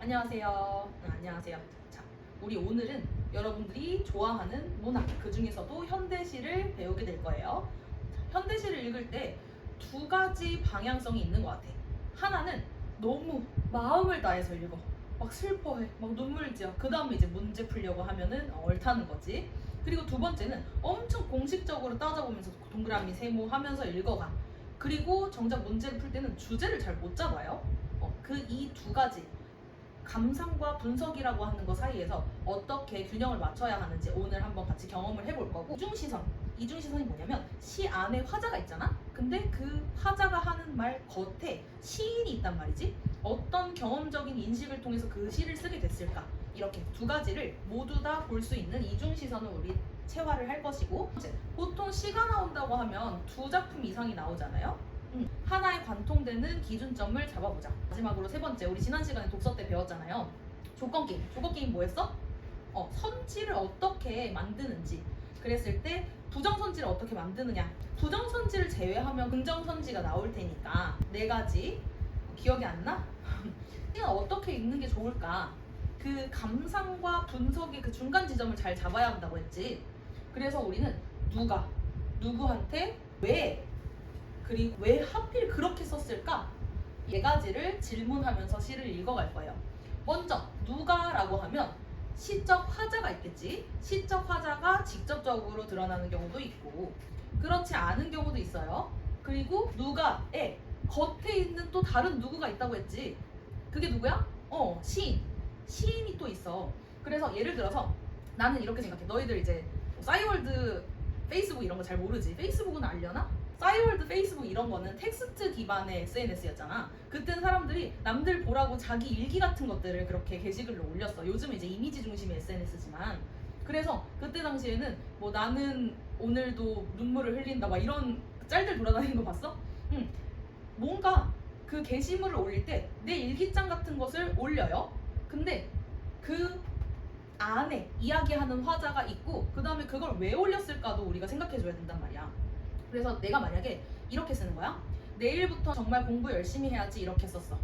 안녕하세요. 안녕하세요. 자, 우리 오늘은 여러분들이 좋아하는 문학, 그 중에서도 현대시를 배우게 될 거예요. 자, 현대시를 읽을 때 두 가지 방향성이 있는 것 같아. 하나는 너무 마음을 다해서 읽어. 막 슬퍼해, 막 눈물지어. 그 다음에 이제 문제 풀려고 하면은 얼타는 거지. 그리고 두 번째는 엄청 공식적으로 따져보면서 동그라미, 세모 하면서 읽어가. 그리고 정작 문제를 풀 때는 주제를 잘 못 잡아요. 그 이 두 가지 감상과 분석이라고 하는 것 사이에서 어떻게 균형을 맞춰야 하는지 오늘 한번 같이 경험을 해볼 거고, 이중시선이 뭐냐면 시 안에 화자가 있잖아. 근데 그 화자가 하는 말 겉에 시인이 있단 말이지. 어떤 경험적인 인식을 통해서 그 시를 쓰게 됐을까, 이렇게 두 가지를 모두 다 볼 수 있는 이중시선을 우리 체화를 할 것이고, 보통 시가 나온다고 하면 두 작품 이상이 나오잖아요. 하나에 관통되는 기준점을 잡아보자. 마지막으로 세 번째, 우리 지난 시간에 독서 때 배웠잖아요. 조건게임 뭐였어? 선지를 어떻게 만드는지. 그랬을 때 부정선지를 어떻게 만드느냐. 부정선지를 제외하면 긍정선지가 나올 테니까 네 가지. 기억이 안 나? 이는 어떻게 읽는 게 좋을까? 그 감상과 분석의 그 중간 지점을 잘 잡아야 한다고 했지. 그래서 우리는 누구한테, 왜, 그리고 왜 하필 그렇게 썼을까? 네 가지를 질문하면서 시를 읽어갈 거예요. 먼저 누가라고 하면 시적 화자가 있겠지. 시적 화자가 직접적으로 드러나는 경우도 있고 그렇지 않은 경우도 있어요. 그리고 누가에 겉에 있는 또 다른 누구가 있다고 했지. 그게 누구야? 시인이 또 있어. 그래서 예를 들어서 나는 이렇게 생각해. 너희들 이제 싸이월드 페이스북 이런 거 잘 모르지. 페이스북은 알려나? 싸이월드 페이스북 이런 거는 텍스트 기반의 SNS였잖아. 그땐 사람들이 남들 보라고 자기 일기 같은 것들을 그렇게 게시글로 올렸어. 요즘은 이제 이미지 중심의 SNS지만. 그래서 그때 당시에는 뭐 나는 오늘도 눈물을 흘린다 막 이런 짤들 돌아다니는 거 봤어? 응. 뭔가 그 게시물을 올릴 때 내 일기장 같은 것을 올려요. 근데 그 안에 이야기하는 화자가 있고 그 다음에 그걸 왜 올렸을까도 우리가 생각해줘야 된단 말이야. 그래서 내가 만약에 이렇게 쓰는 거야. 내일부터 정말 공부 열심히 해야지, 이렇게 썼어.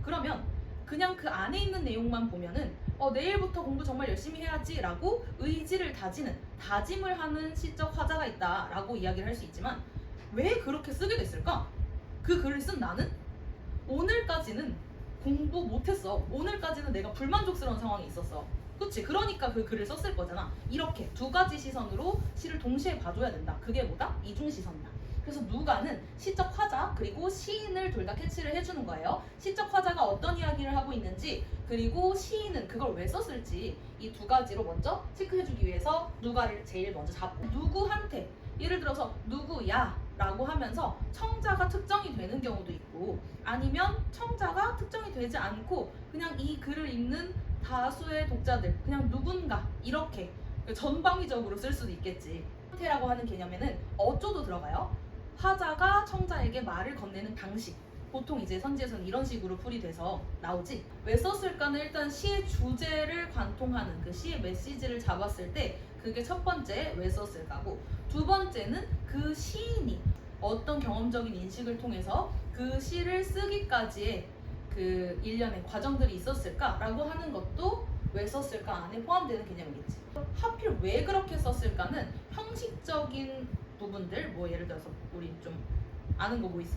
그러면 그냥 그 안에 있는 내용만 보면은 내일부터 공부 정말 열심히 해야지 라고 의지를 다짐을 하는 시적 화자가 있다 라고 이야기를 할 수 있지만, 왜 그렇게 쓰게 됐을까? 그 글을 쓴 나는 오늘까지는 공부 못했어. 오늘까지는 내가 불만족스러운 상황이 있었어. 그치? 그러니까 그 글을 썼을 거잖아. 이렇게 두 가지 시선으로 시를 동시에 봐줘야 된다. 그게 뭐다? 이중시선이다. 그래서 누가는 시적 화자 그리고 시인을 둘 다 캐치를 해주는 거예요. 시적 화자가 어떤 이야기를 하고 있는지, 그리고 시인은 그걸 왜 썼을지, 이 두 가지로 먼저 체크해주기 위해서 누가를 제일 먼저 잡고, 누구한테, 예를 들어서 누구야 라고 하면서 청자가 특정이 되는 경우도 있고, 아니면 청자가 특정이 되지 않고 그냥 이 글을 읽는 다수의 독자들, 그냥 누군가, 이렇게 전방위적으로 쓸 수도 있겠지. 형태라고 하는 개념에는 어조도 들어가요. 화자가 청자에게 말을 건네는 방식, 보통 이제 선지에서는 이런 식으로 풀이돼서 나오지. 왜 썼을까는 일단 시의 주제를 관통하는 그 시의 메시지를 잡았을 때 그게 첫 번째 왜 썼을까고, 두 번째는 그 시인이 어떤 경험적인 인식을 통해서 그 시를 쓰기까지의 그 일련의 과정들이 있었을까라고 하는 것도 왜 썼을까 안에 포함되는 개념이겠지. 하필 왜 그렇게 썼을까는 형식적인 부분들, 뭐 예를 들어서 우리 좀 아는 거 뭐 있어?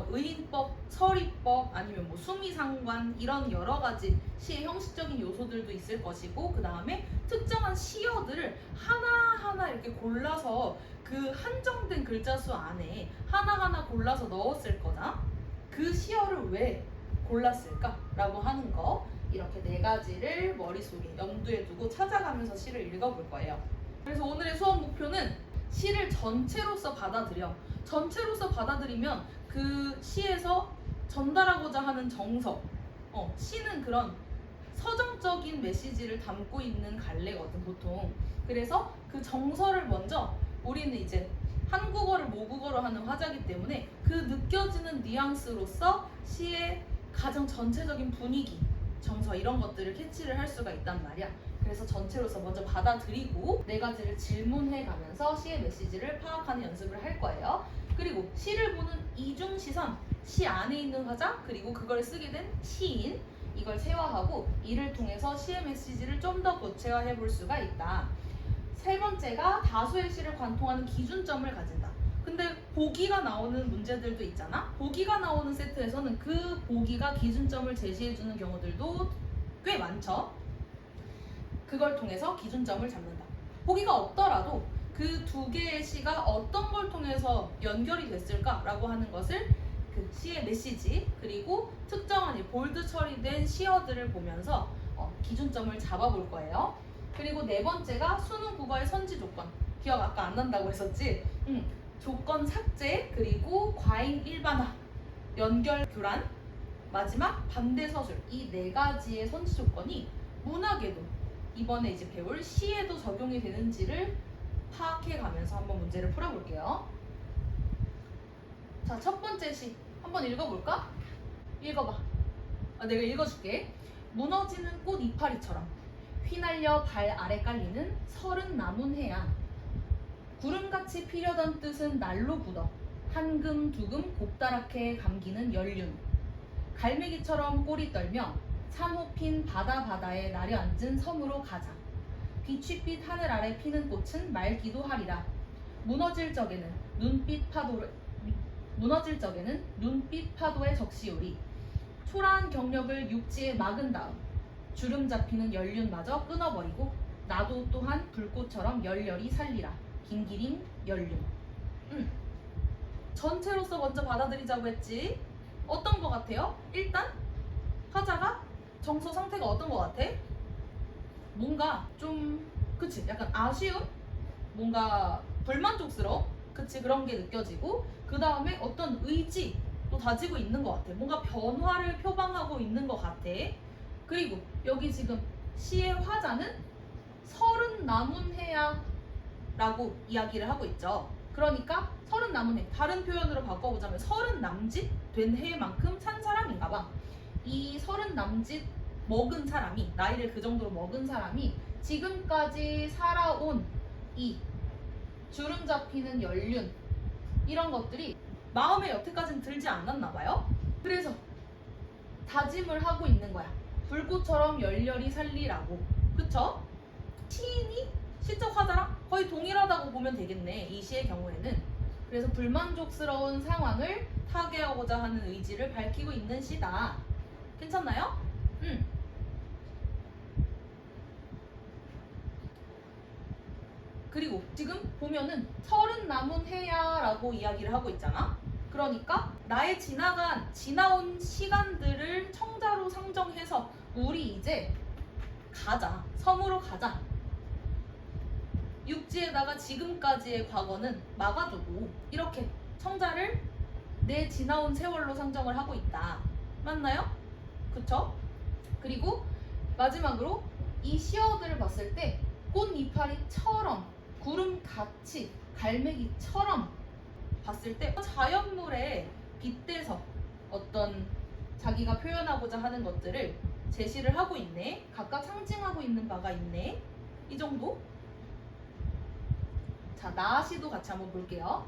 의인법, 서리법, 아니면 뭐 수미상관, 이런 여러 가지 시의 형식적인 요소들도 있을 것이고, 그 다음에 특정한 시어들을 하나하나 이렇게 골라서 그 한정된 글자 수 안에 하나하나 골라서 넣었을 거다. 그 시어를 왜 골랐을까라고 하는 거, 이렇게 네 가지를 머릿속에 염두에 두고 찾아가면서 시를 읽어볼 거예요. 그래서 오늘의 수업 목표는 시를 전체로서 받아들이면 그 시에서 전달하고자 하는 정서, 시는 그런 서정적인 메시지를 담고 있는 갈래거든 보통. 그래서 그 정서를 먼저, 우리는 이제 한국어를 모국어로 하는 화자이기 때문에 그 느껴지는 뉘앙스로서 시의 가장 전체적인 분위기, 정서, 이런 것들을 캐치를 할 수가 있단 말이야. 그래서 전체로서 먼저 받아들이고 네 가지를 질문해 가면서 시의 메시지를 파악하는 연습을 할 거예요. 그리고 시를 보는 이중시선, 시 안에 있는 화자, 그리고 그걸 쓰게 된 시인, 이걸 체화하고 이를 통해서 시의 메시지를 좀 더 구체화해 볼 수가 있다. 세 번째가 다수의 시를 관통하는 기준점을 가진다. 근데 보기가 나오는 문제들도 있잖아. 보기가 나오는 세트에서는 그 보기가 기준점을 제시해주는 경우들도 꽤 많죠. 그걸 통해서 기준점을 잡는다. 보기가 없더라도 그 두 개의 시가 어떤 걸 통해서 연결이 됐을까라고 하는 것을 그 시의 메시지 그리고 특정한 볼드 처리된 시어들을 보면서 기준점을 잡아볼 거예요. 그리고 네 번째가 수능 국어의 선지 조건. 기억 아까 안 난다고 했었지? 조건 삭제 그리고 과잉 일반화 연결 교란 마지막 반대 서술 이 네 가지의 선지 조건이 문학에도 이번에 이제 배울 시에도 적용이 되는지를 파악해 가면서 한번 문제를 풀어볼게요. 자, 첫 번째 시 한번 읽어볼까? 읽어봐. 내가 읽어줄게. 무너지는 꽃 이파리처럼 휘날려 발 아래 깔리는 서른 남은 해안 구름같이 피려던 뜻은 날로 굳어 한금 두금 곱다랗게 감기는 연륜 갈매기처럼 꼬리 떨며 산호 핀 바다에 나려앉은 섬으로 가자 빛빛 하늘 아래 피는 꽃은 말기도 하리라 무너질 적에는 눈빛 파도의 적시오리 초라한 경력을 육지에 막은 다음 주름 잡히는 연륜마저 끊어버리고 나도 또한 불꽃처럼 열렬히 살리라 김기림 연륜. 전체로서 먼저 받아들이자고 했지. 어떤 거 같아요? 일단 화자가 정서 상태가 어떤 거 같아? 뭔가 좀 그치 약간 아쉬움? 뭔가 불만족스러워? 그치 그런 게 느껴지고 그 다음에 어떤 의지도 다지고 있는 것 같아. 뭔가 변화를 표방하고 있는 것 같아. 그리고 여기 지금 시의 화자는 서른 남은 해야 라고 이야기를 하고 있죠. 그러니까 서른 남은 해 다른 표현으로 바꿔보자면 서른 남짓 된 해만큼 산 사람인가 봐. 이 서른 남짓 먹은 사람이 나이를 그 정도로 먹은 사람이 지금까지 살아온 이 주름 잡히는 연륜 이런 것들이 마음에 여태까지는 들지 않았나 봐요. 그래서 다짐을 하고 있는 거야. 불꽃처럼 열렬히 살리라고. 그쵸? 시인이 시적 화자랑 거의 동일하다고 보면 되겠네. 이 시의 경우에는. 그래서 불만족스러운 상황을 타개하고자 하는 의지를 밝히고 있는 시다. 괜찮나요? 그리고 지금 보면은 서른 남은 해야 라고 이야기를 하고 있잖아. 그러니까 나의 지나온 시간들을 청자로 상정해서 우리 이제 가자. 섬으로 가자. 육지에다가 지금까지의 과거는 막아두고 이렇게 청자를 내 지나온 세월로 상정을 하고 있다. 맞나요? 그쵸? 그리고 마지막으로 이 시어들을 봤을 때 꽃이파리처럼 구름같이 갈매기처럼 봤을 때 자연물에 빗대서 어떤 자기가 표현하고자 하는 것들을 제시를 하고 있네. 각각 상징하고 있는 바가 있네. 이 정도? 자, 나시도 같이 한번 볼게요.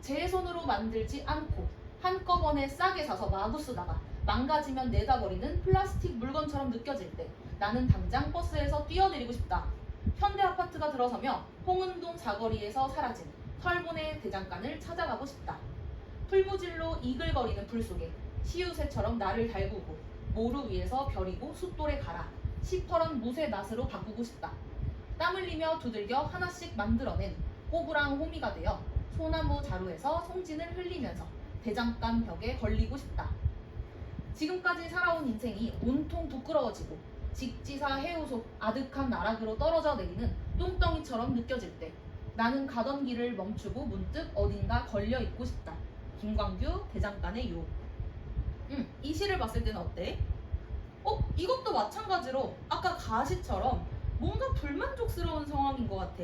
제 손으로 만들지 않고 한꺼번에 싸게 사서 마구 쓰다가 망가지면 내다 버리는 플라스틱 물건처럼 느껴질 때 나는 당장 버스에서 뛰어내리고 싶다. 현대 아파트가 들어서며 홍은동 사거리에서 사라진 털보네 대장간을 찾아가고 싶다. 풀무질로 이글거리는 불 속에 시우새처럼 나를 달구고 모루 위에서 벼리고 숫돌에 갈아 시퍼런 무쇠 낫으로 바꾸고 싶다. 땀 흘리며 두들겨 하나씩 만들어낸 꼬부랑 호미가 되어 소나무 자루에서 송진을 흘리면서 대장간 벽에 걸리고 싶다. 지금까지 살아온 인생이 온통 부끄러워지고 직지사 해우소 아득한 나락으로 떨어져 내리는 똥덩이처럼 느껴질 때 나는 가던 길을 멈추고 문득 어딘가 걸려 있고 싶다. 김광규 대장간의 유혹. 이 시를 봤을 때는 어때? 이것도 마찬가지로 아까 가시처럼 뭔가 불만족스러운 상황인 것 같아.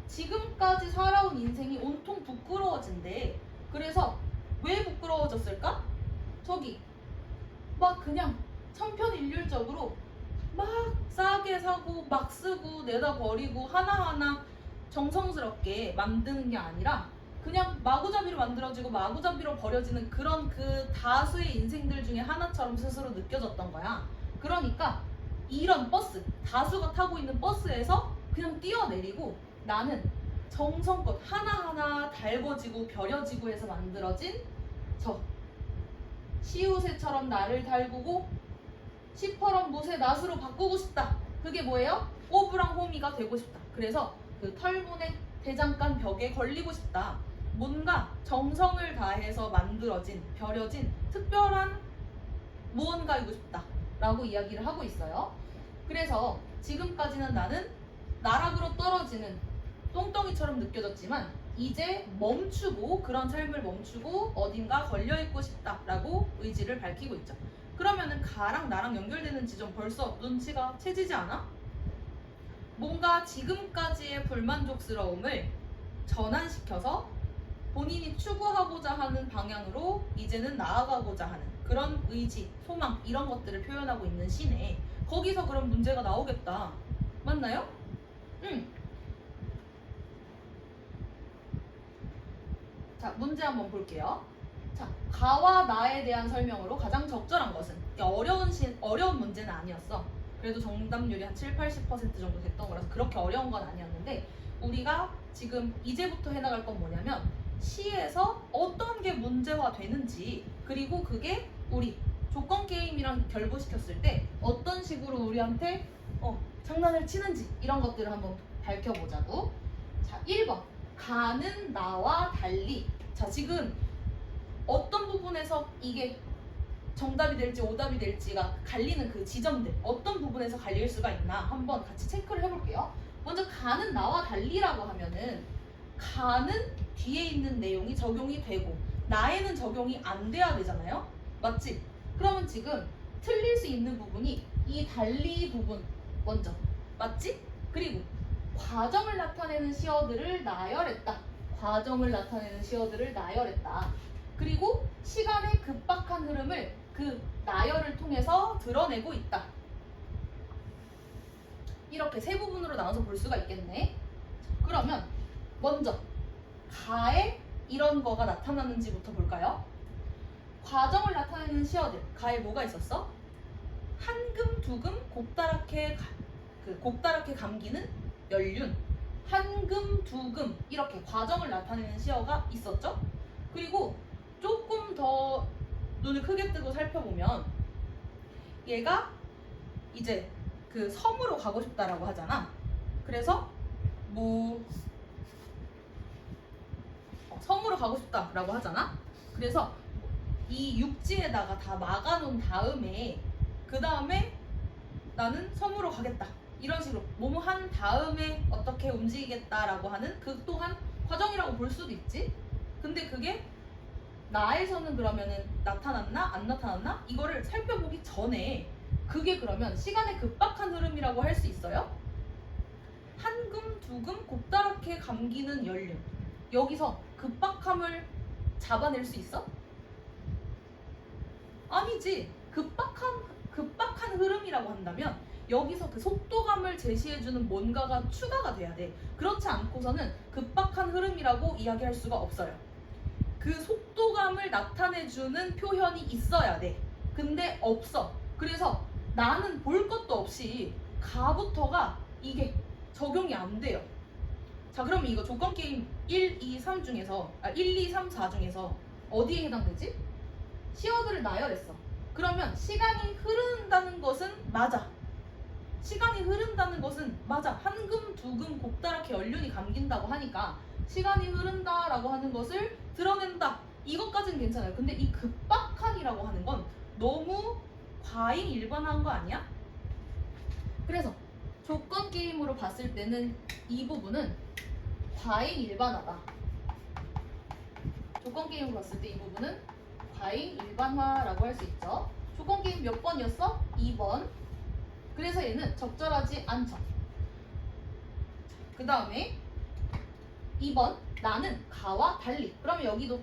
지금까지 살아온 인생이 온통 부끄러워진대. 그래서 왜 부끄러워졌을까? 저기 막 그냥 천편일률적으로 막 싸게 사고 막 쓰고 내다 버리고 하나하나 정성스럽게 만드는 게 아니라 그냥 마구잡이로 만들어지고 마구잡이로 버려지는 그런 그 다수의 인생들 중에 하나처럼 스스로 느껴졌던 거야. 그러니까 이런 버스, 다수가 타고 있는 버스에서 그냥 뛰어내리고 나는 정성껏 하나하나 달궈지고 벼려지고 해서 만들어진 저 시우새처럼 나를 달구고 시퍼런 무새 낫으로 바꾸고 싶다. 그게 뭐예요? 오브랑 호미가 되고 싶다. 그래서 그 털문의 대장간 벽에 걸리고 싶다. 뭔가 정성을 다해서 만들어진, 벼려진 특별한 무언가이고 싶다. 라고 이야기를 하고 있어요. 그래서 지금까지는 나는 나락으로 떨어지는 똥덩이처럼 느껴졌지만 이제 멈추고 그런 삶을 멈추고 어딘가 걸려있고 싶다라고 의지를 밝히고 있죠. 그러면은 가랑 나랑 연결되는 지점 벌써 눈치가 채지지 않아? 뭔가 지금까지의 불만족스러움을 전환시켜서 본인이 추구하고자 하는 방향으로 이제는 나아가고자 하는 그런 의지, 소망 이런 것들을 표현하고 있는 시네. 거기서 그런 문제가 나오겠다. 맞나요? 응. 자, 문제 한번 볼게요. 자, 가와 나에 대한 설명으로 가장 적절한 것은 어려운 문제는 아니었어. 그래도 정답률이 한 7, 80% 정도 됐던 거라서 그렇게 어려운 건 아니었는데 우리가 지금 이제부터 해나갈 건 뭐냐면 시에서 어떤 게 문제화 되는지 그리고 그게 우리 조건 게임이랑 결부시켰을 때 어떤 식으로 우리한테 장난을 치는지 이런 것들을 한번 밝혀보자고. 자, 1번 가는 나와 달리. 자, 지금 어떤 부분에서 이게 정답이 될지 오답이 될지가 갈리는 그 지점들 어떤 부분에서 갈릴 수가 있나 한번 같이 체크를 해볼게요. 먼저 가는 나와 달리라고 하면은 가는 뒤에 있는 내용이 적용이 되고 나에는 적용이 안 돼야 되잖아요. 맞지? 그러면 지금 틀릴 수 있는 부분이 이 달리 부분 먼저 맞지? 그리고 과정을 나타내는 시어들을 나열했다. 과정을 나타내는 시어들을 나열했다. 그리고 시간의 급박한 흐름을 그 나열을 통해서 드러내고 있다. 이렇게 세 부분으로 나눠서 볼 수가 있겠네. 그러면 먼저 가에 이런 거가 나타나는지부터 볼까요? 과정을 나타내는 시어들 가에 뭐가 있었어? 한금, 두금, 곡다랗게 감기는 연륜, 한금, 두금 이렇게 과정을 나타내는 시어가 있었죠. 그리고 조금 더 눈을 크게 뜨고 살펴보면 얘가 이제 그 섬으로 가고 싶다라고 하잖아. 그래서 섬으로 가고 싶다라고 하잖아. 그래서 이 육지에다가 다 막아놓은 다음에 그 다음에 나는 섬으로 가겠다 이런 식으로 뭐뭐 한 다음에 어떻게 움직이겠다라고 하는 그 또한 과정이라고 볼 수도 있지. 근데 그게 나에서는 그러면은 나타났나 안 나타났나 이거를 살펴보기 전에 그게 그러면 시간의 급박한 흐름이라고 할 수 있어요? 한금, 두금, 곡다랗게 감기는 연륜 여기서 급박함을 잡아낼 수 있어? 아니지. 급박한 흐름이라고 한다면 여기서 그 속도감을 제시해주는 뭔가가 추가가 돼야 돼. 그렇지 않고서는 급박한 흐름이라고 이야기할 수가 없어요. 그 속도감을 나타내주는 표현이 있어야 돼. 근데 없어. 그래서 나는 볼 것도 없이 가부터가 이게 적용이 안 돼요. 자, 그럼 이거 조건 게임 1, 2, 3 중에서 1, 2, 3, 4 중에서 어디에 해당되지? 시어들을 나열했어. 그러면 시간이 흐른다는 것은 맞아. 시간이 흐른다는 것은 맞아. 한금, 두금, 곡다랗게 연륜이 감긴다고 하니까 시간이 흐른다라고 하는 것을 드러낸다. 이것까지는 괜찮아요. 근데 이 급박한이라고 하는 건 너무 과잉 일반화한 거 아니야? 그래서 조건 게임으로 봤을 때는 이 부분은 과잉 일반화다. 조건 게임으로 봤을 때 이 부분은 과잉 일반화라고 할 수 있죠. 조건 게임 몇 번이었어? 2번. 그래서 얘는 적절하지 않죠. 그 다음에 2번 나는 가와 달리. 그러면 여기도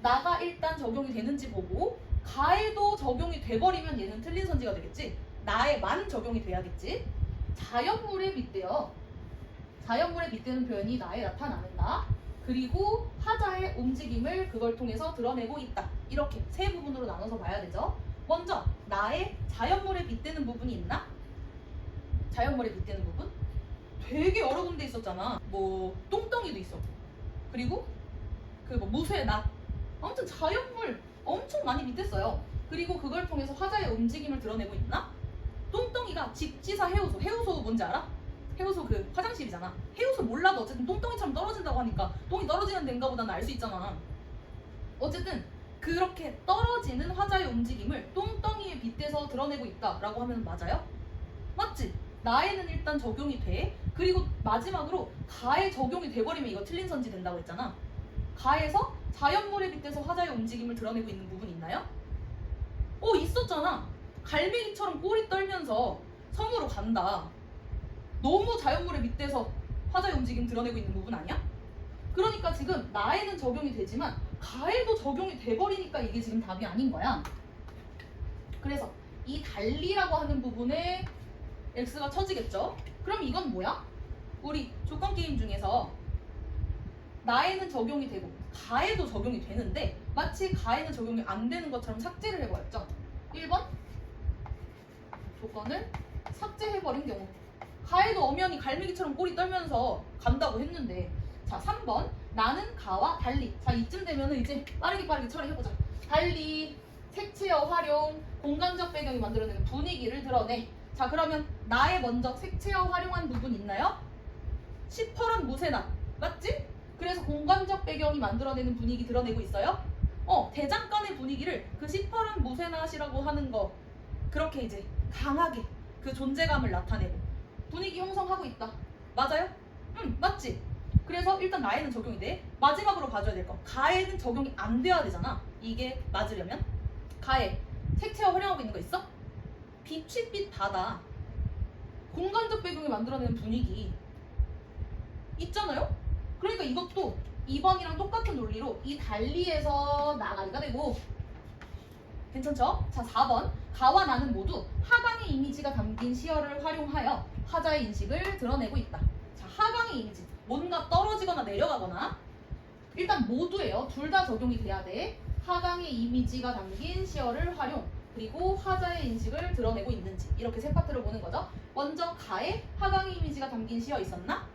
나가 일단 적용이 되는지 보고 가에도 적용이 돼버리면 얘는 틀린 선지가 되겠지. 나에만 적용이 돼야겠지. 자연물에 빗대요. 자연물에 빗대는 표현이 나에 나타나는다. 그리고 화자의 움직임을 그걸 통해서 드러내고 있다. 이렇게 세 부분으로 나눠서 봐야 되죠. 먼저 나의 자연물에 빗대는 부분이 있나? 자연물에 빗대는 부분? 되게 여러 군데 있었잖아. 뭐 똥덩이도 있었고, 그리고 그 뭐 무쇠낫, 아무튼 자연물 엄청 많이 빗댔어요. 그리고 그걸 통해서 화자의 움직임을 드러내고 있나? 똥덩이가 직지사 해우소. 해우소 뭔지 알아? 해우소 그 화장실이잖아. 해우소 몰라도 어쨌든 똥덩이처럼 떨어진다고 하니까 똥이 떨어지는 데인가 보다는 알 수 있잖아. 어쨌든 그렇게 떨어지는 화자의 움직임을 똥덩이에 빗대서 드러내고 있다라고 하면 맞아요? 맞지? 나에는 일단 적용이 돼. 그리고 마지막으로 가에 적용이 돼버리면 이거 틀린 선지 된다고 했잖아. 가에서 자연물에 빗대서 화자의 움직임을 드러내고 있는 부분 있나요? 있었잖아. 갈매기처럼 꼬리 떨면서 섬으로 간다. 너무 자연물에 빗대서 화자의 움직임 드러내고 있는 부분 아니야? 그러니까 지금 나에는 적용이 되지만 가에도 적용이 돼버리니까 이게 지금 답이 아닌 거야. 그래서 이 달리라고 하는 부분에 X가 쳐지겠죠? 그럼 이건 뭐야? 우리 조건 게임 중에서 나에는 적용이 되고 가에도 적용이 되는데 마치 가에는 적용이 안 되는 것처럼 삭제를 해버렸죠. 1번 조건을 삭제해버린 경우, 가에도 엄연히 갈매기처럼 꼬리 떨면서 간다고 했는데, 자 3번 나는 가와 달리. 자 이쯤 되면은 이제 빠르게 처리해보자. 달리, 색채어 활용, 공간적 배경이 만들어내는 분위기를 드러내. 자 그러면 나의 먼저 색채어 활용한 부분 있나요? 시퍼런 무쇠낫 맞지? 그래서 공간적 배경이 만들어내는 분위기 드러내고 있어요. 대장간의 분위기를 그 시퍼런 무쇠낫이라고 하는 거, 그렇게 이제 강하게 그 존재감을 나타내고 분위기 형성하고 있다. 맞아요? 맞지? 그래서 일단 나에는 적용이 돼. 마지막으로 봐줘야 될 거, 가에는 적용이 안 돼야 되잖아. 이게 맞으려면 가에 색채어 활용하고 있는 거 있어? 빛이 바다, 공간적 배경이 만들어내는 분위기 있잖아요? 그러니까 이것도 2번이랑 똑같은 논리로 이 달리에서 나가기가 되고, 괜찮죠? 자 4번 가와 나는 모두 하강의 이미지가 담긴 시어를 활용하여 화자의 인식을 드러내고 있다. 자 하강의 이미지, 뭔가 떨어지거나 내려가거나, 일단 모두예요. 둘 다 적용이 돼야 돼. 하강의 이미지가 담긴 시어를 활용, 그리고 화자의 인식을 드러내고 있는지, 이렇게 세 파트를 보는 거죠. 먼저 가에 하강의 이미지가 담긴 시어 있었나?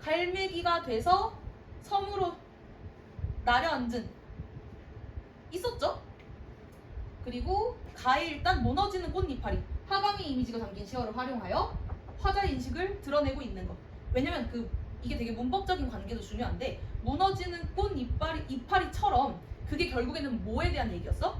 갈매기가 돼서 섬으로 나려앉은 있었죠? 그리고 가에 일단 무너지는 꽃이파리, 하강의 이미지가 담긴 시어를 활용하여 화자의 인식을 드러내고 있는 거. 왜냐면 이게 되게 문법적인 관계도 중요한데, 무너지는 꽃 이파리처럼 그게 결국에는 뭐에 대한 얘기였어?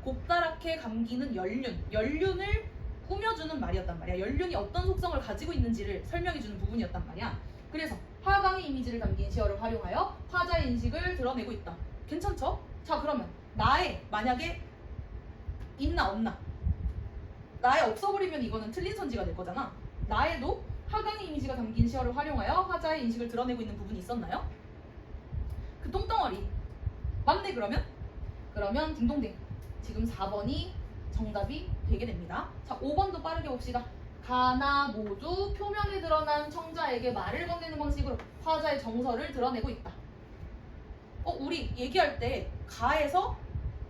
곱다랗게 감기는 연륜을 꾸며주는 말이었단 말이야. 연륜이 어떤 속성을 가지고 있는지를 설명해주는 부분이었단 말이야. 그래서 하강의 이미지를 담긴 시어를 활용하여 화자의 인식을 드러내고 있다. 괜찮죠? 자 그러면 나에 만약에 있나 없나? 나에 없어버리면 이거는 틀린 선지가 될 거잖아. 나에도 하강의 이미지가 담긴 시어를 활용하여 화자의 인식을 드러내고 있는 부분이 있었나요? 그 똥덩어리 맞네. 그러면 딩동댕, 지금 4번이 정답이 되게 됩니다. 자 5번도 빠르게 봅시다. 가나 모두 표면에 드러난 청자에게 말을 건네는 방식으로 화자의 정서를 드러내고 있다. 우리 얘기할 때 가에서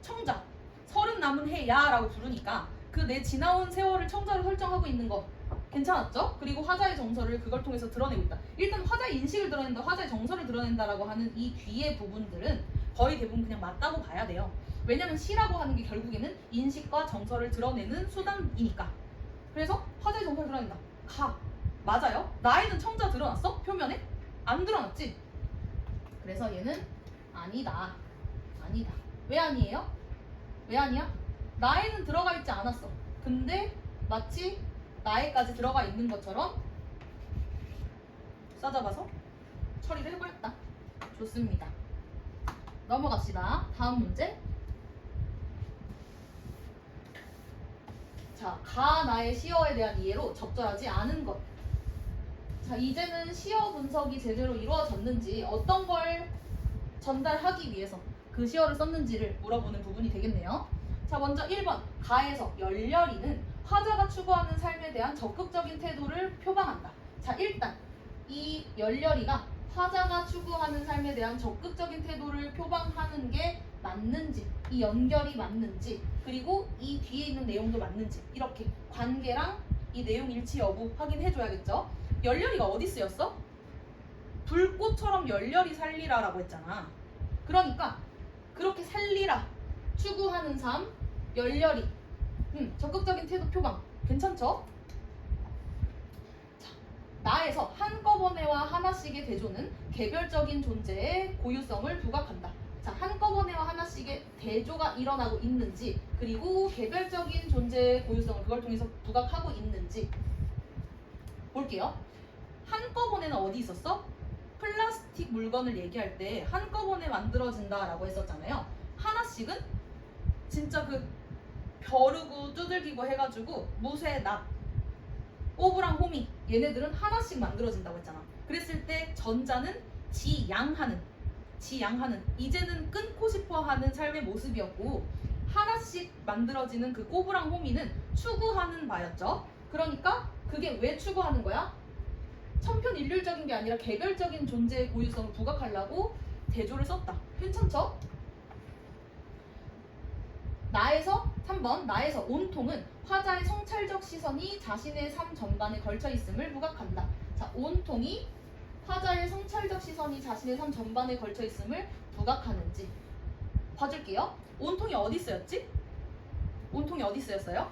청자, 서른 남은 해야 라고 부르니까 그 내 지나온 세월을 청자로 설정하고 있는 거 괜찮았죠? 그리고 화자의 정서를 그걸 통해서 드러내고 있다. 일단 화자의 인식을 드러낸다, 화자의 정서를 드러낸다라고 하는 이 뒤의 부분들은 거의 대부분 그냥 맞다고 봐야 돼요. 왜냐면 시라고 하는 게 결국에는 인식과 정서를 드러내는 수단이니까. 그래서 화자의 정서를 드러낸다. 가 맞아요? 나에는 청자 드러났어? 표면에? 안 드러났지? 그래서 얘는 아니다. 왜 아니에요? 왜 아니야? 나에는 들어가 있지 않았어. 근데 마치 나에까지 들어가 있는 것처럼 싸잡아서 처리를 해버렸다. 좋습니다. 넘어갑시다. 다음 문제. 자, 가 나의 시어에 대한 이해로 적절하지 않은 것. 자, 이제는 시어 분석이 제대로 이루어졌는지, 어떤 걸 전달하기 위해서 그 시어를 썼는지를 물어보는 부분이 되겠네요. 자, 먼저 1번 가에서 열렬히는 화자가 추구하는 삶에 대한 적극적인 태도를 표방한다. 자, 일단 이 열렬이가 화자가 추구하는 삶에 대한 적극적인 태도를 표방하는 게 맞는지, 이 연결이 맞는지, 그리고 이 뒤에 있는 내용도 맞는지, 이렇게 관계랑 이 내용 일치 여부 확인해줘야겠죠. 열렬이가 어디 쓰였어? 불꽃처럼 열렬히 살리라 라고 했잖아. 그러니까 그렇게 살리라, 추구하는 삶, 열렬히, 적극적인 태도 표방 괜찮죠? 자, 나에서 한꺼번에와 하나씩의 대조는 개별적인 존재의 고유성을 부각한다. 자, 한꺼번에와 하나씩의 대조가 일어나고 있는지, 그리고 개별적인 존재의 고유성을 그걸 통해서 부각하고 있는지 볼게요. 한꺼번에는 어디 있었어? 플라스틱 물건을 얘기할 때 한꺼번에 만들어진다라고 했었잖아요. 하나씩은 진짜 그 벼르고 두들기고 해가지고 무쇠, 납, 꼬부랑, 호미 얘네들은 하나씩 만들어진다고 했잖아. 그랬을 때 전자는 지양하는 이제는 끊고 싶어하는 삶의 모습이었고, 하나씩 만들어지는 그 꼬부랑, 호미는 추구하는 바였죠. 그러니까 그게 왜 추구하는 거야? 천편일률적인 게 아니라 개별적인 존재의 고유성을 부각하려고 대조를 썼다. 괜찮죠? 나에서 3번 나에서 온통은 화자의 성찰적 시선이 자신의 삶 전반에 걸쳐 있음을 부각한다. 자, 온통이 화자의 성찰적 시선이 자신의 삶 전반에 걸쳐 있음을 부각하는지 봐줄게요. 온통이 어디 쓰였지? 온통이 어디 쓰였어요?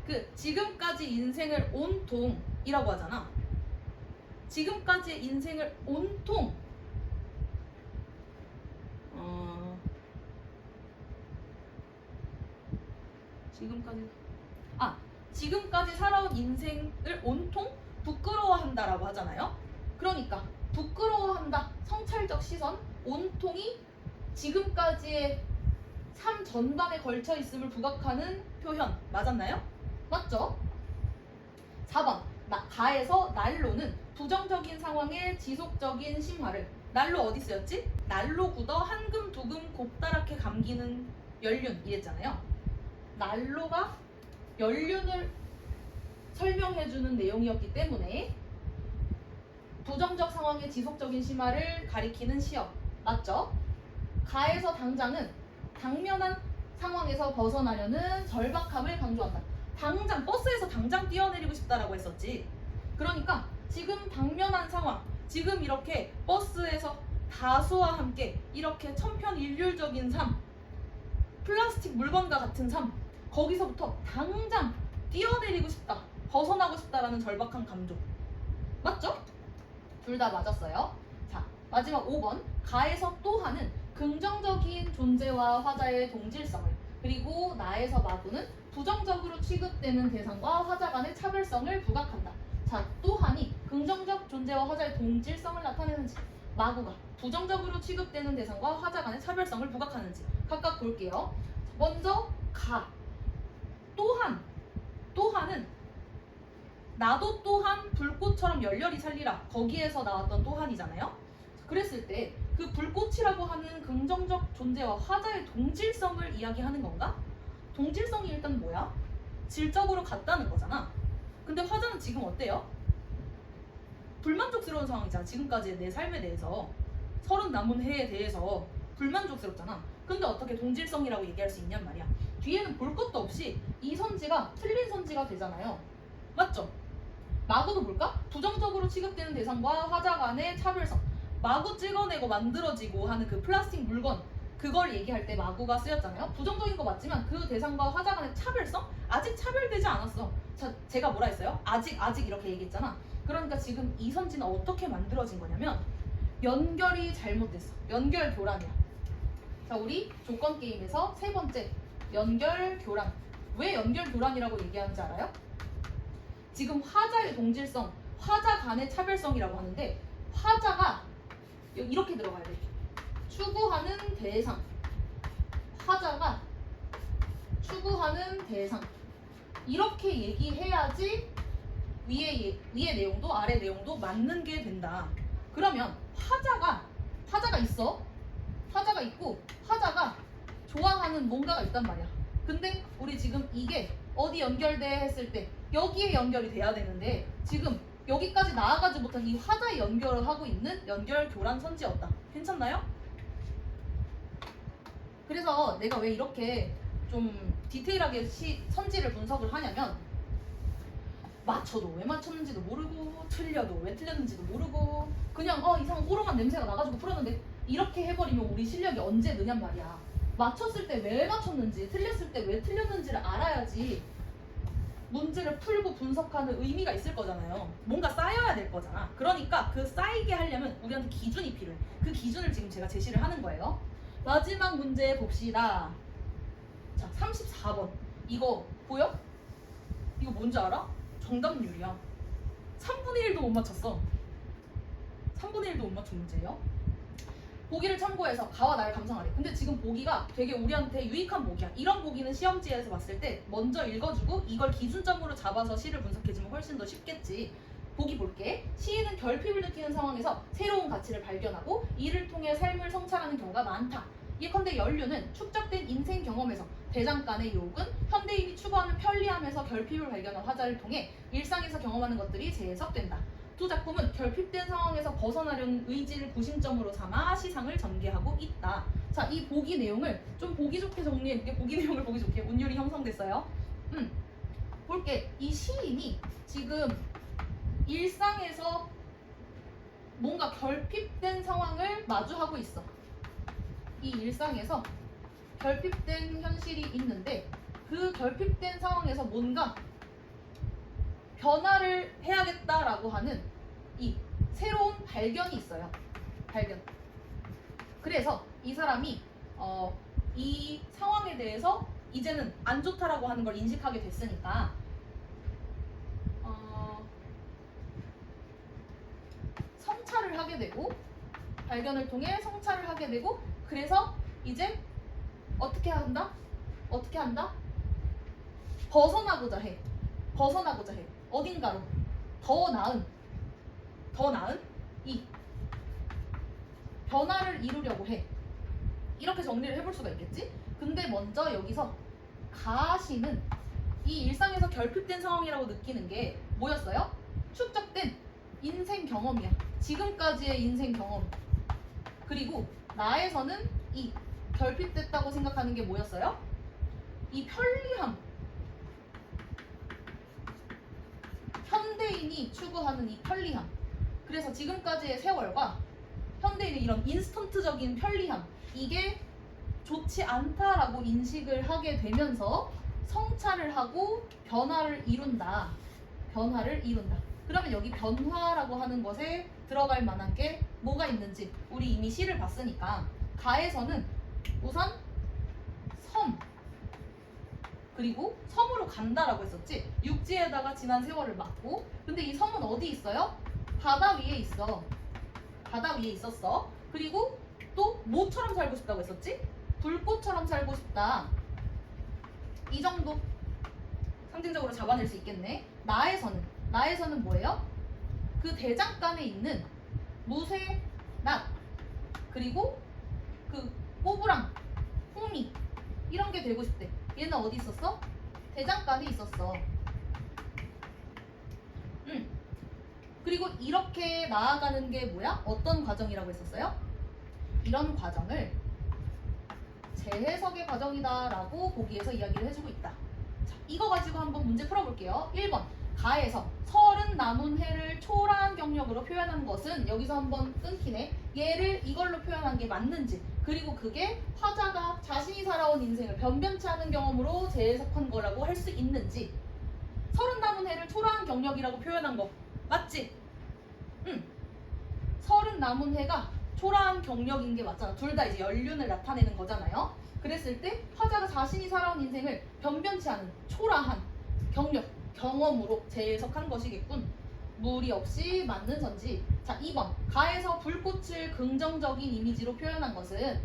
그 지금까지 인생을 온통이라고 하잖아. 지금까지의 인생을 온통 지금까지 살아온 인생을 온통 부끄러워한다라고 하잖아요. 그러니까 부끄러워한다, 성찰적 시선, 온통이 지금까지의 삶 전반에 걸쳐 있음을 부각하는 표현 맞았나요? 맞죠? 4번 가에서 난로는 부정적인 상황의 지속적인 심화를, 난로 어디 쓰였지? 난로 굳어 한금 두금 곱다랗게 감기는 연륜 이랬잖아요. 난로가 연륜을 설명해주는 내용이었기 때문에 부정적 상황의 지속적인 심화를 가리키는 시어 맞죠? 가에서 당장은 당면한 상황에서 벗어나려는 절박함을 강조한다. 당장 버스에서 당장 뛰어내리고 싶다라고 했었지. 그러니까 지금 당면한 상황, 지금 이렇게 버스에서 다수와 함께 이렇게 천편일률적인 삶, 플라스틱 물건과 같은 삶, 거기서부터 당장 뛰어내리고 싶다, 벗어나고 싶다라는 절박한 감정 맞죠? 둘 다 맞았어요. 자, 마지막 5번 가에서 또한은 긍정적인 존재와 화자의 동질성을, 그리고 나에서 마구는 부정적으로 취급되는 대상과 화자 간의 차별성을 부각한다. 자, 또한이 긍정적 존재와 화자의 동질성을 나타내는지, 마구가 부정적으로 취급되는 대상과 화자 간의 차별성을 부각하는지 각각 볼게요. 먼저 가, 또한은 나도 또한 불꽃처럼 열렬히 살리라, 거기에서 나왔던 또한이잖아요. 그랬을 때 그 불꽃이라고 하는 긍정적 존재와 화자의 동질성을 이야기하는 건가? 동질성이 일단 뭐야? 질적으로 같다는 거잖아. 근데 화자는 지금 어때요? 불만족스러운 상황이잖아. 지금까지의 내 삶에 대해서, 30 남은 해에 대해서 불만족스럽잖아. 근데 어떻게 동질성이라고 얘기할 수 있냔 말이야. 뒤에는 볼 것도 없이 이 선지가 틀린 선지가 되잖아요. 맞죠? 마구도 볼까? 부정적으로 취급되는 대상과 화자 간의 차별성, 마구 찍어내고 만들어지고 하는 그 플라스틱 물건, 그걸 얘기할 때 마구가 쓰였잖아요. 부정적인 거 맞지만 그 대상과 화자 간의 차별성? 아직 차별되지 않았어. 자, 제가 뭐라 했어요? 아직 이렇게 얘기했잖아. 그러니까 지금 이 선지는 어떻게 만들어진 거냐면 연결이 잘못됐어. 연결 교란이야. 자, 우리 조건 게임에서 세 번째 연결 교란. 왜 연결 교란이라고 얘기하는지 알아요? 지금 화자의 동질성, 화자 간의 차별성이라고 하는데, 화자가 이렇게 들어가야 돼. 추구하는 대상, 화자가 추구하는 대상, 이렇게 얘기해야지 위에 내용도 아래 내용도 맞는 게 된다. 그러면 화자가 있어. 화자가 있고 화자가 좋아하는 뭔가가 있단 말이야. 근데 우리 지금 이게 어디 연결돼 했을 때 여기에 연결이 돼야 되는데 지금 여기까지 나아가지 못한 이 화자에 연결을 하고 있는 연결 교란 선지였다. 괜찮나요? 그래서 내가 왜 이렇게 좀 디테일하게 선지를 분석을 하냐면 맞춰도 왜 맞췄는지도 모르고 틀려도 왜 틀렸는지도 모르고 그냥 이상한 꼬롱한 냄새가 나가지고 풀었는데 이렇게 해버리면 우리 실력이 언제 느냔 말이야. 맞췄을 때 왜 맞췄는지 틀렸을 때 왜 틀렸는지를 알아야지 문제를 풀고 분석하는 의미가 있을 거잖아요. 뭔가 쌓여야 될 거잖아. 그러니까 그 쌓이게 하려면 우리한테 기준이 필요해. 그 기준을 지금 제가 제시를 하는 거예요. 마지막 문제 봅시다. 자, 34번. 이거 보여? 이거 뭔지 알아? 정답률이야. 3분의 1도 못 맞췄어. 3분의 1도 못 맞춘 문제예요. 보기를 참고해서 가와 나를 감상하래. 근데 지금 보기가 되게 우리한테 유익한 보기야. 이런 보기는 시험지에서 봤을 때 먼저 읽어주고 이걸 기준점으로 잡아서 시를 분석해주면 훨씬 더 쉽겠지. 보기 볼게. 시인은 결핍을 느끼는 상황에서 새로운 가치를 발견하고 이를 통해 삶을 성찰하는 경우가 많다. 예컨대 연류는 축적된 인생 경험에서 대장간의 욕은 현대인이 추구하는 편리함에서 결핍을 발견한 화자를 통해 일상에서 경험하는 것들이 재해석된다. 두 작품은 결핍된 상황에서 벗어나려는 의지를 구심점으로 삼아 시상을 전개하고 있다. 자, 이 보기 내용을 좀 보기 좋게 정리해볼게. 보기 내용을 보기 좋게. 운율이 형성됐어요. 볼게. 이 시인이 지금 일상에서 뭔가 결핍된 상황을 마주하고 있어. 이 일상에서 결핍된 현실이 있는데 그 결핍된 상황에서 뭔가 변화를 해야겠다라고 하는 이 새로운 발견이 있어요. 발견. 그래서 이 사람이 이 상황에 대해서 이제는 안 좋다라고 하는 걸 인식하게 됐으니까 성찰을 하게 되고 발견을 통해 성찰을 하게 되고 그래서 이제 어떻게 한다? 어떻게 한다? 벗어나고자 해. 벗어나고자 해. 어딘가로 더 나은 이 변화를 이루려고 해. 이렇게 정리를 해볼 수가 있겠지? 근데 먼저 여기서 가시는 이 일상에서 결핍된 상황이라고 느끼는 게 뭐였어요? 축적된 인생 경험이야. 지금까지의 인생 경험. 그리고 나에서는 이 결핍됐다고 생각하는 게 뭐였어요? 이 편리함. 현대인이 추구하는 이 편리함. 그래서 지금까지의 세월과 현대인의 이런 인스턴트적인 편리함, 이게 좋지 않다라고 인식을 하게 되면서 성찰을 하고 변화를 이룬다. 변화를 이룬다. 그러면 여기 변화라고 하는 것에 들어갈 만한 게 뭐가 있는지 우리 이미 시를 봤으니까 가에서는 우선 섬 그리고 섬으로 간다라고 했었지. 육지에다가 지난 세월을 맞고 근데 이 섬은 어디 있어요? 바다 위에 있어. 바다 위에 있었어. 그리고 또 뭐처럼 살고 싶다고 했었지? 불꽃처럼 살고 싶다. 이 정도 상징적으로 잡아낼 수 있겠네. 나에서는 뭐예요? 그 대장간에 있는 무쇠, 낫 그리고 그 꼬부랑, 홍미 이런 게 되고 싶대. 얘는 어디 있었어? 대장간에 있었어. 그리고 이렇게 나아가는 게 뭐야? 어떤 과정이라고 했었어요? 이런 과정을 재해석의 과정이다라고 보기에서 이야기를 해주고 있다. 자, 이거 가지고 한번 문제 풀어볼게요. 1번 가에서 설은 남은 해를 초라한 경력으로 표현한 것은 여기서 한번 끊기네. 얘를 이걸로 표현한 게 맞는지 그리고 그게 화자가 자신이 살아온 인생을 변변치 않은 경험으로 재해석한 거라고 할 수 있는지. 설은 남은 해를 초라한 경력이라고 표현한 거 맞지? 설은 남은 해가 초라한 경력인 게 맞잖아. 둘 다 이제 연륜을 나타내는 거잖아요. 그랬을 때 화자가 자신이 살아온 인생을 변변치 않은 초라한 경력, 경험으로 재해석한 것이겠군. 무리 없이 맞는 선지. 자, 2번 가에서 불꽃을 긍정적인 이미지로 표현한 것은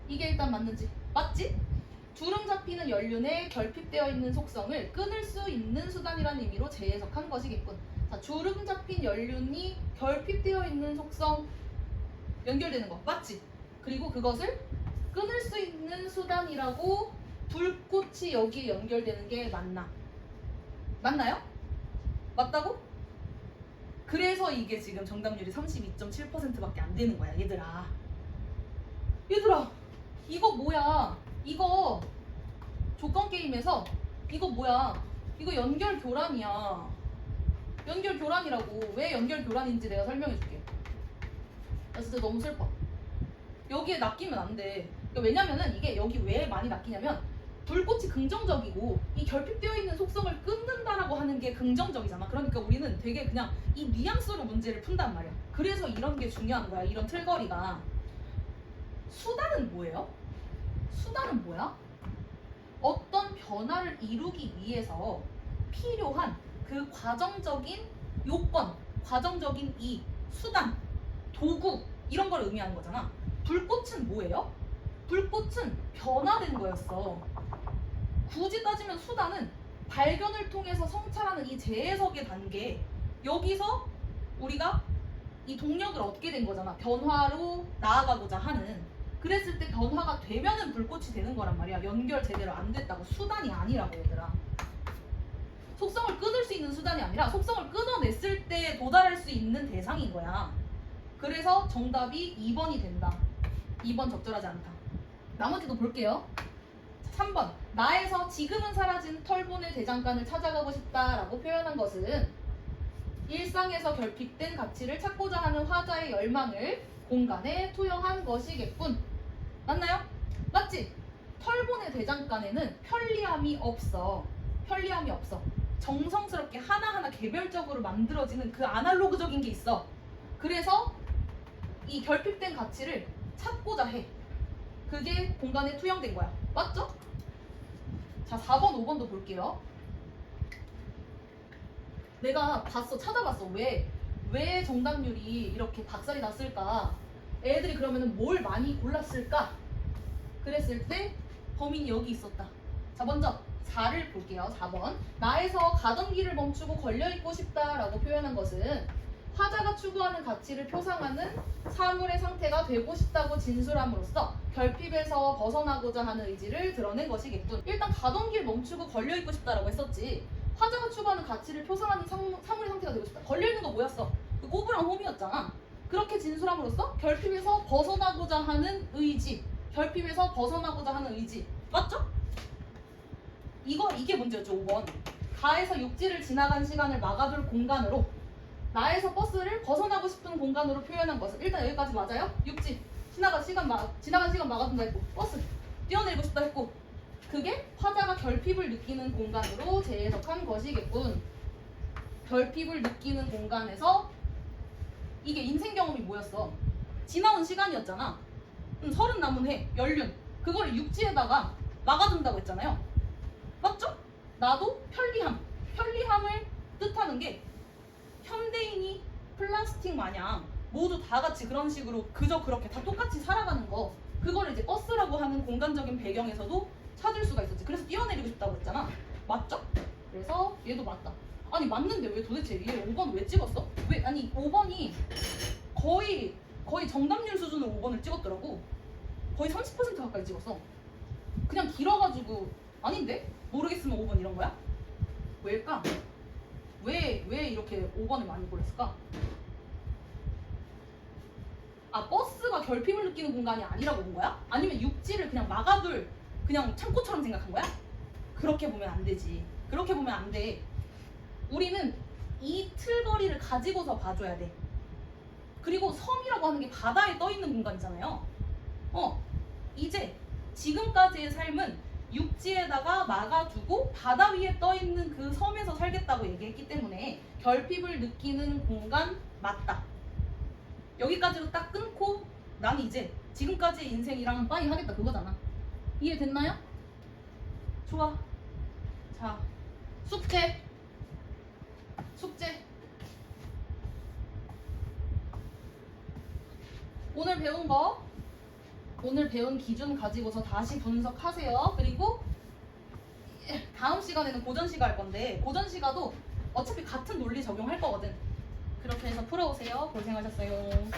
이게 일단 맞는지. 맞지? 주름 잡히는 연륜에 결핍되어 있는 속성을 끊을 수 있는 수단이라는 의미로 재해석한 것이겠군. 자, 주름 잡힌 연륜이 결핍되어 있는 속성 연결되는 거 맞지? 그리고 그것을 끊을 수 있는 수단이라고 불꽃이 여기에 연결되는 게 맞나? 맞나요? 맞다고? 그래서 이게 지금 정답률이 32.7%밖에 안 되는 거야, 얘들아. 얘들아, 이거 뭐야? 이거 조건 게임에서 이거 뭐야? 이거 연결 교란이야. 연결 교란이라고. 왜 연결 교란인지 내가 설명해 줄게. 나 진짜 너무 슬퍼. 여기에 낚이면 안 돼. 그러니까 왜냐면은 이게 여기 왜 많이 낚이냐면 불꽃이 긍정적이고 이 결핍되어 있는 속성을 끊는다라고 하는 게 긍정적이잖아. 그러니까 우리는 되게 그냥 이 뉘앙스로 문제를 푼단 말이야. 그래서 이런 게 중요한 거야. 이런 틀거리가. 수단은 뭐예요? 수단은 뭐야? 어떤 변화를 이루기 위해서 필요한 그 과정적인 요건, 과정적인 이 수단, 도구 이런 걸 의미하는 거잖아. 불꽃은 뭐예요? 불꽃은 변화된 거였어. 굳이 따지면 수단은 발견을 통해서 성찰하는 이 재해석의 단계, 여기서 우리가 이 동력을 얻게 된 거잖아. 변화로 나아가고자 하는. 그랬을 때 변화가 되면은 불꽃이 되는 거란 말이야. 연결 제대로 안 됐다고. 수단이 아니라고, 얘들아. 속성을 끊을 수 있는 수단이 아니라 속성을 끊어냈을 때 도달할 수 있는 대상인 거야. 그래서 정답이 2번이 된다. 2번 적절하지 않다. 나머지도 볼게요. 3번. 나에서 지금은 사라진 털보네 대장간을 찾아가고 싶다라고 표현한 것은 일상에서 결핍된 가치를 찾고자 하는 화자의 열망을 공간에 투영한 것이겠군. 맞나요? 맞지? 털보네 대장간에는 편리함이 없어. 편리함이 없어. 정성스럽게 하나하나 개별적으로 만들어지는 그 아날로그적인 게 있어. 그래서 이 결핍된 가치를 찾고자 해. 그게 공간에 투영된 거야. 맞죠? 자, 4번, 5번도 볼게요. 내가 봤어, 찾아봤어. 왜 정답률이 이렇게 박살이 났을까? 애들이 그러면은 뭘 많이 골랐을까? 그랬을 때 범인이 여기 있었다. 자, 먼저 4를 볼게요. 4번. 나에서 가던 길을 멈추고 걸려있고 싶다라고 표현한 것은 화자가 추구하는 가치를 표상하는 사물의 상태가 되고 싶다고 진술함으로써 결핍에서 벗어나고자 하는 의지를 드러낸 것이겠군. 일단 가던 길 멈추고 걸려있고 싶다라고 했었지. 화자가 추구하는 가치를 표상하는 사물의 상태가 되고 싶다. 걸려있는 거 뭐였어? 그 꼬부랑 홈이었잖아. 그렇게 진술함으로써 결핍에서 벗어나고자 하는 의지, 결핍에서 벗어나고자 하는 의지. 맞죠? 이게 문제였죠. 5번. 가에서 육지를 지나간 시간을 막아둘 공간으로, 나에서 버스를 벗어나고 싶은 공간으로 표현한 것은, 일단 여기까지 맞아요? 육지 지나간 시간 막아둔다 했고, 버스 뛰어내리고 싶다 했고, 그게 화자가 결핍을 느끼는 공간으로 재해석한 것이겠군. 결핍을 느끼는 공간에서 이게 인생 경험이 뭐였어? 지나온 시간이었잖아. 30 남은 해, 연륜. 그거를 육지에다가 막아둔다고 했잖아요. 맞죠? 나도 편리함을 뜻하는 게 현대인이 플라스틱 마냥 모두 다 같이 그런 식으로 그저 그렇게 다 똑같이 살아가는 거, 그거를 이제 버스라고 하는 공간적인 배경에서도 찾을 수가 있었지. 그래서 뛰어내리고 싶다고 했잖아. 맞죠? 그래서 얘도 맞다. 아니 맞는데 왜 도대체 얘 5번 왜 찍었어? 왜? 아니 5번이 거의 정답률 수준으로 5번을 찍었더라고. 거의 30% 가까이 찍었어. 그냥 길어가지고 아닌데? 모르겠으면 5번 이런 거야? 왜일까? 왜 이렇게 5번을 많이 골랐을까? 아, 버스가 결핍을 느끼는 공간이 아니라고 본 거야? 아니면 육지를 그냥 막아둘 그냥 창고처럼 생각한 거야? 그렇게 보면 안 되지. 그렇게 보면 안 돼. 우리는 이 틀거리를 가지고서 봐줘야 돼. 그리고 섬이라고 하는 게 바다에 떠 있는 공간이잖아요. 이제 지금까지의 삶은 육지에다가 막아두고 바다 위에 떠 있는 그 섬에서 살겠다고 얘기했기 때문에 결핍을 느끼는 공간 맞다. 여기까지로 딱 끊고 난 이제 지금까지의 인생이랑 빠이 하겠다 그거잖아. 이해됐나요? 좋아. 자, 숙제. 오늘 배운 기준 가지고서 다시 분석하세요. 그리고 다음 시간에는 고전시가 할 건데, 고전시가도 어차피 같은 논리 적용할 거거든. 그렇게 해서 풀어오세요. 고생하셨어요.